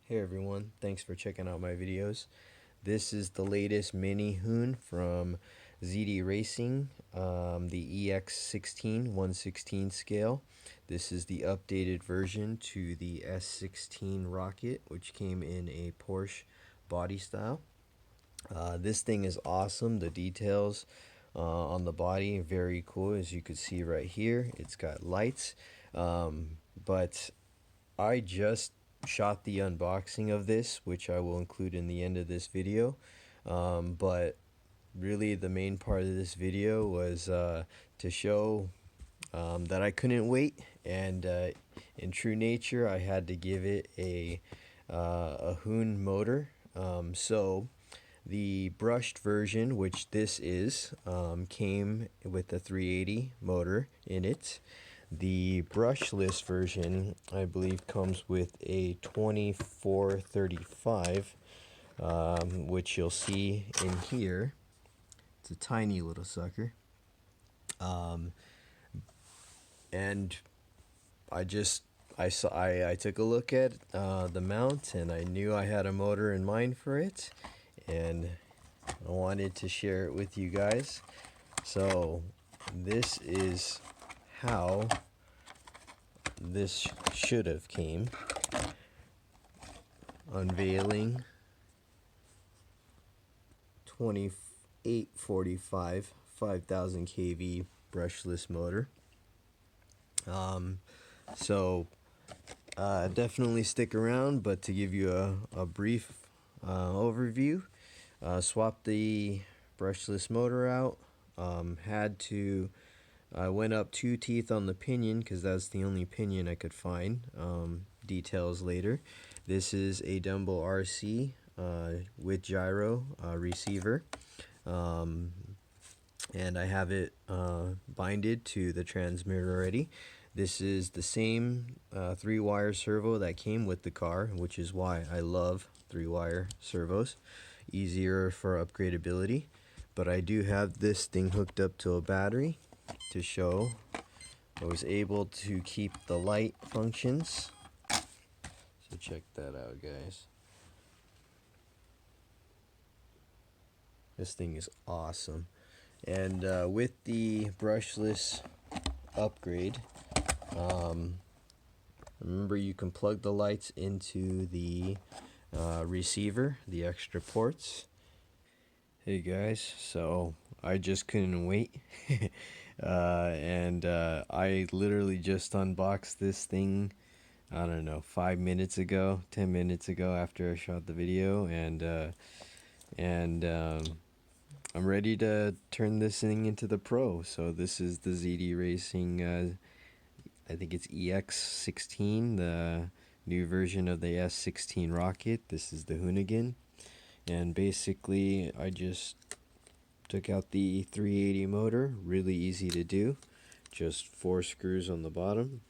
Hey everyone, thanks for checking out my videos. This is the latest mini Hoon from ZD Racing, the EX-16 1/16 scale. This is the updated version to the S16 rocket, which came in a Porsche body style. This thing is awesome. The details on the body very cool, as you can see right here. It's got lights, but I just shot the unboxing of this, which I will include in the end of this video. But really the main part of this video was to show that I couldn't wait, and in true nature I had to give it a Hoon motor. So the brushed version, which this is, came with a 380 motor in it. The brushless version, I believe, comes with a 2435, which you'll see in here. It's a tiny little sucker. And I took a look at the mount, and I knew I had a motor in mind for it, and I wanted to share it with you guys. So this is how this should have came. Unveiling 2845 5000 kV brushless motor. So definitely stick around, but to give you a brief overview, swapped the brushless motor out. I went up 2 teeth on the pinion because that's the only pinion I could find. Details later. This is a Dumbo RC with gyro receiver, and I have it binded to the transmitter already. This is the same 3-wire servo that came with the car, which is why I love 3-wire servos. Easier for upgradability. But I do have this thing hooked up to a battery to show I was able to keep the light functions. So check that out, guys. This thing is awesome. And with the brushless upgrade, remember, you can plug the lights into the receiver, the extra ports. Hey guys, so I just couldn't wait. And I literally just unboxed this thing, I don't know, 5 minutes ago, 10 minutes ago after I shot the video, and I'm ready to turn this thing into the pro. So this is the ZD Racing, I think it's EX-16, the new version of the S16 rocket. This is the Hoonigan, and basically I just took out the 380 motor. Really easy to do, just 4 screws on the bottom.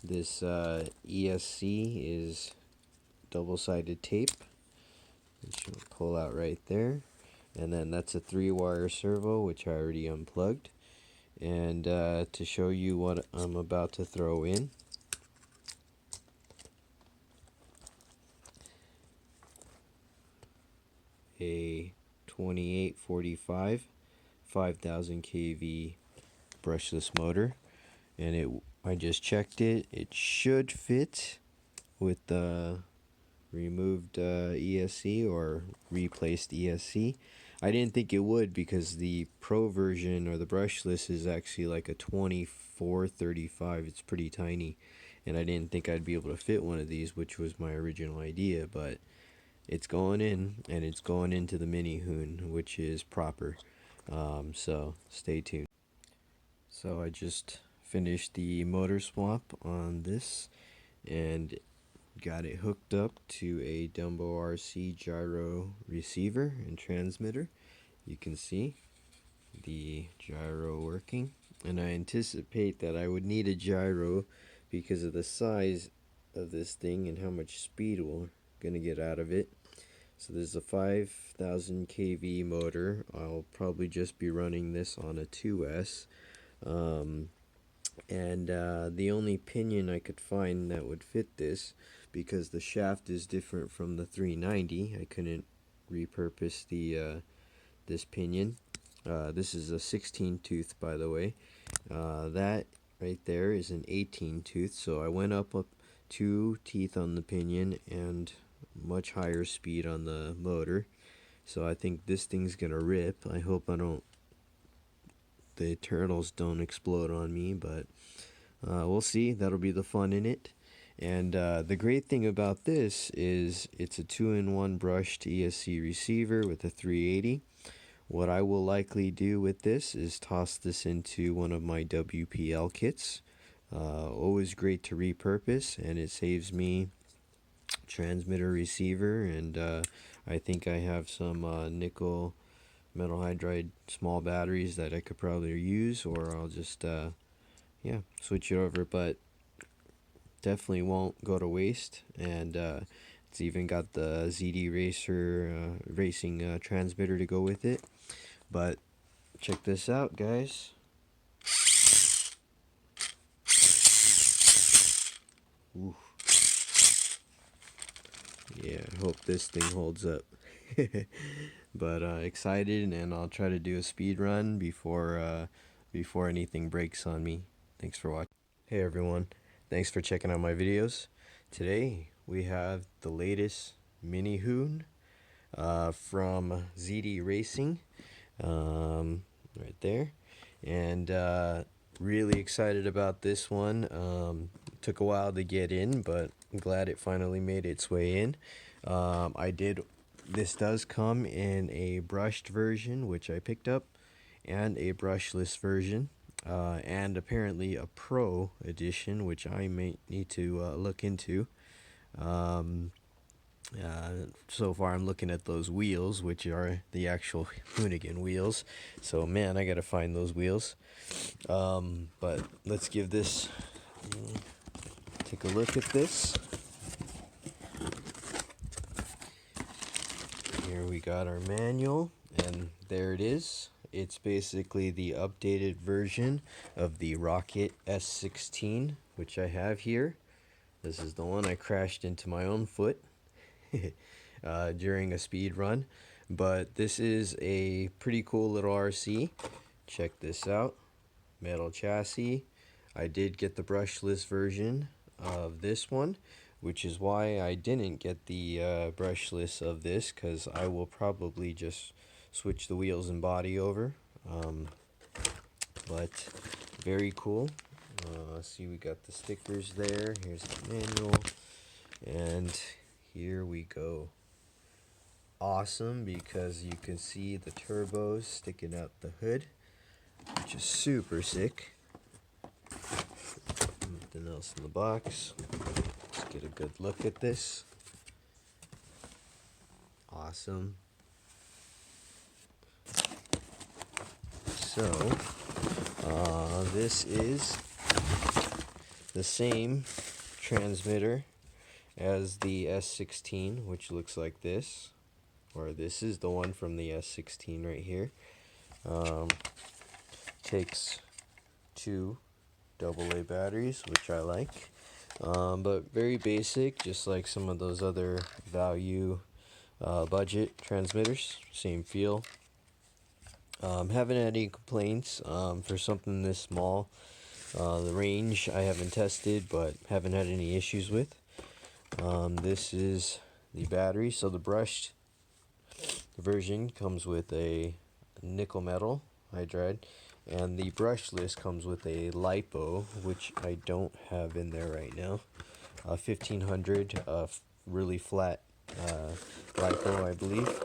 This ESC is double-sided tape, which you'll pull out right there, and then that's a 3-wire servo, which I already unplugged. And to show you what I'm about to throw in, a 2845 5000 kV brushless motor, and I just checked it. It should fit with the removed ESC or replaced ESC. I didn't think it would, because the pro version or the brushless is actually like a 2435. It's pretty tiny, and I didn't think I'd be able to fit one of these, which was my original idea. But it's going in, and it's going into the mini Hoon, which is proper. So stay tuned. So I just finished the motor swap on this and got it hooked up to a Dumbo RC gyro receiver and transmitter. You can see the gyro working, and I anticipate that I would need a gyro because of the size of this thing and how much speed we're gonna get out of it. So there's a 5000 kV motor. I'll probably just be running this on a 2S. And the only pinion I could find that would fit this, because the shaft is different from the 390. I couldn't repurpose the this pinion. This is a 16 tooth, by the way. That right there is an 18 tooth, so I went up 2 teeth on the pinion and much higher speed on the motor. So I think this thing's gonna rip. I hope the turtles don't explode on me, but we'll see. That'll be the fun in it. And the great thing about this is it's a 2-in-1 brushed ESC receiver with a 380. What I will likely do with this is toss this into one of my WPL kits. Always great to repurpose, and it saves me transmitter, receiver, and I think I have some nickel metal hydride small batteries that I could probably use, or I'll just yeah, switch it over. But definitely won't go to waste, and it's even got the ZD Racer racing transmitter to go with it. But check this out, guys. Ooh. Yeah, I hope this thing holds up. But excited, and I'll try to do a speed run before anything breaks on me. Thanks for watching. Hey everyone, thanks for checking out my videos. Today we have the latest mini Hoon from ZD Racing, right there, and really excited about this one. Took a while to get in, but I'm glad it finally made its way in. This does come in a brushed version, which I picked up, and a brushless version, and apparently a pro edition, which I may need to look into. So far I'm looking at those wheels, which are the actual Hoonigan wheels, so man, I gotta find those wheels. But let's give this, take a look at this. Here we got our manual, and there it is. It's basically the updated version of the Rocket S16, which I have here. This is the one I crashed into my own foot during a speed run, but this is a pretty cool little RC. Check this out. Metal chassis. I did get the brushless version of this one, which is why I didn't get the brushless of this, because I will probably just switch the wheels and body over. But very cool. See, we got the stickers there. Here's the manual, and here we go. Awesome, because you can see the turbos sticking out the hood, which is super sick. Nothing else in the box. Let's get a good look at this. Awesome. So, this is the same transmitter as the S16, which looks like this. Or this is the one from the S16 right here. Takes 2 AA batteries, which I like. But very basic, just like some of those other value budget transmitters. Same feel. Haven't had any complaints for something this small. The range I haven't tested, but haven't had any issues with. This is the battery. So the brushed version comes with a nickel metal hydride, and the brushless comes with a lipo, which I don't have in there right now. 1500 really flat lipo, I believe,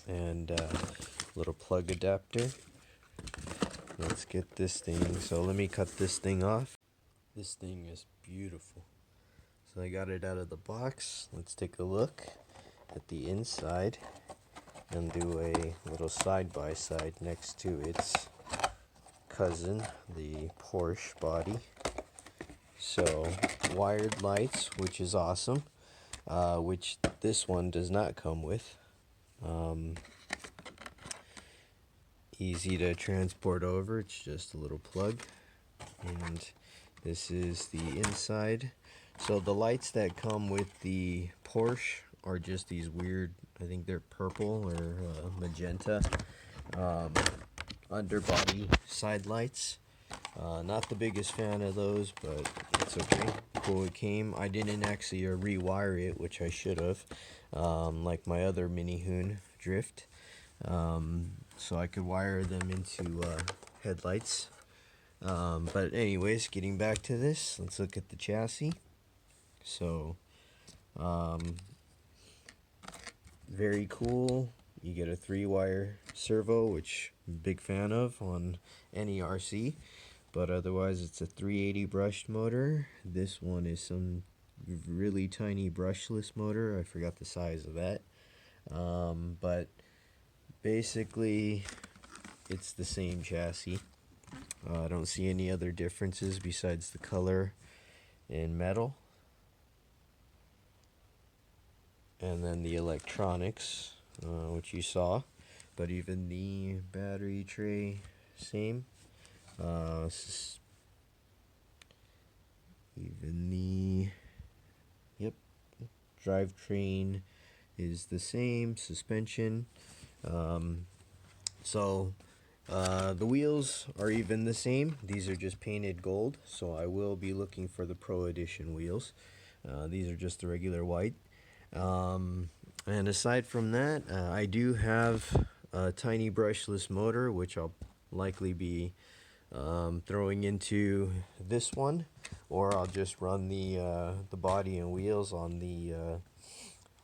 and little plug adapter. Let's get this thing. So let me cut this thing off. This thing is beautiful. So I got it out of the box. Let's take a look at the inside and do a little side-by-side next to its cousin, the Porsche body. So wired lights, which is awesome, which this one does not come with. Easy to transport over. It's just a little plug, and this is the inside. So the lights that come with the Porsche are just these weird, I think they're purple or magenta underbody side lights. Not the biggest fan of those, but it's okay. Cool, it came. I didn't actually rewire it, which I should have, like my other mini Hoon Drift. So I could wire them into headlights. But anyways, getting back to this, let's look at the chassis. So, very cool. You get a 3-wire servo, which I'm a big fan of on any RC. But otherwise, it's a 380 brushed motor. This one is some really tiny brushless motor. I forgot the size of that. But basically, it's the same chassis. I don't see any other differences besides the color and metal. And then the electronics, which you saw. But even the battery tray, same. Even the drivetrain is the same. Suspension. So the wheels are even the same. These are just painted gold, so I will be looking for the Pro Edition wheels. These are just the regular white. And aside from that, I do have a tiny brushless motor, which I'll likely be throwing into this one, or I'll just run the body and wheels on the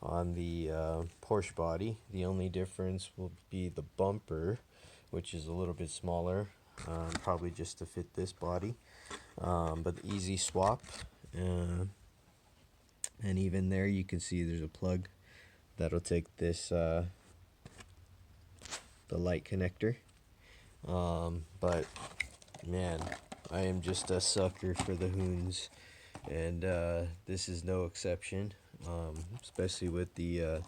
Porsche body. The only difference will be the bumper, which is a little bit smaller, probably just to fit this body, but easy swap. And even there you can see there's a plug that'll take this the light connector. But man, I am just a sucker for the Hoons, and this is no exception, especially with the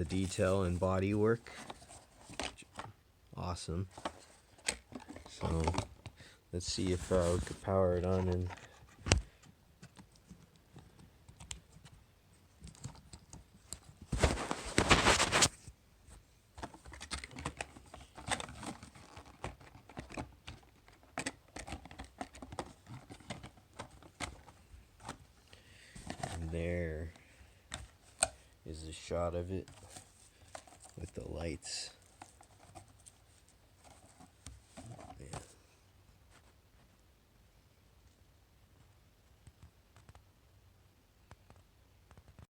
detail and body work. Awesome. So let's see if we could power it on. And there is a shot of it with the lights.